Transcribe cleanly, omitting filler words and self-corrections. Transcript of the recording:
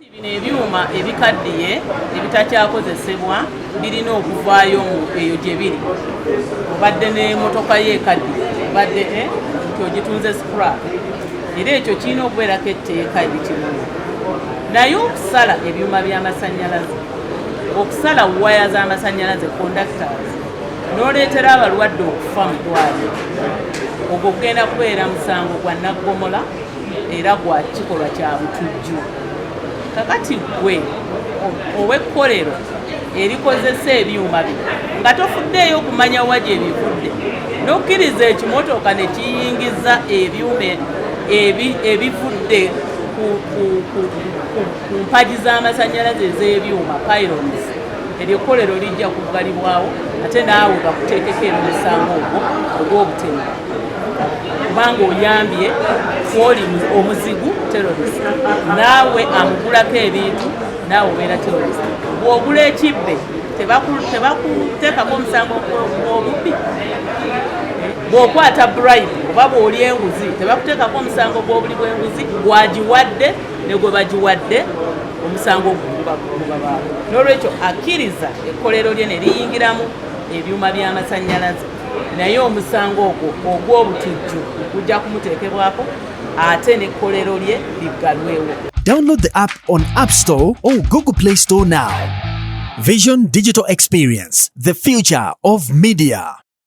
Bino ebyuma ebikaddiye ebitakyakozesebwa birina okuvaayo eyo gye biri. Obadde n'emmotoka ye ekaddiye, obadde nti ogitunze scrap, era ekyo kirina okubeerako etteeka ebikirungi. Naye okusala ebyuma by'amasannyalaze, okusala waya z'amasannyalaze conductors, n'oleetera abalwadde okufa mu ddwaliro, ogwo kugenda kubeera musango gwa nnaggomola era gwa kikolwa kya butujju. Kakati gwe ow'ekkolero erikozesa ebyuma bino nga tofuddeeyo okumanya wa gye bivudde, n'okkiriza ekimotoka ne kiyingiza ebyuma ebivudde ku mpagi z'amasannyalaze ez'ebyuma pylons, eryo ekkolero lijja kuggalibwawo ate naawe bakuteekeko omusango ogwo ogw'obutemu kubanga oyambye kwoli omuzigu terrorist, naawe amugulako ebintu naawe obeera terrorist. Bw'ogula ekibbe tebakuteekako omusango gw'obubbi. Bw'okwata bribe oba bw'oli enguzi tebakuteekako omusango gw'obuli bw'enguzi, gwagiwadde ne gwe bagiwadde omusango gubabaawo. N'olwekyo akkiriza ekkolero lye ne liyingiramu ebyuma by'amasannyalaze, naye omusango ogwo ogw'obutujju gujja kumuteekebwako ate n'ekkolero lye liggalwewo. Download the app on App Store or Google Play Store now. Vision Digital Experience, the future of media.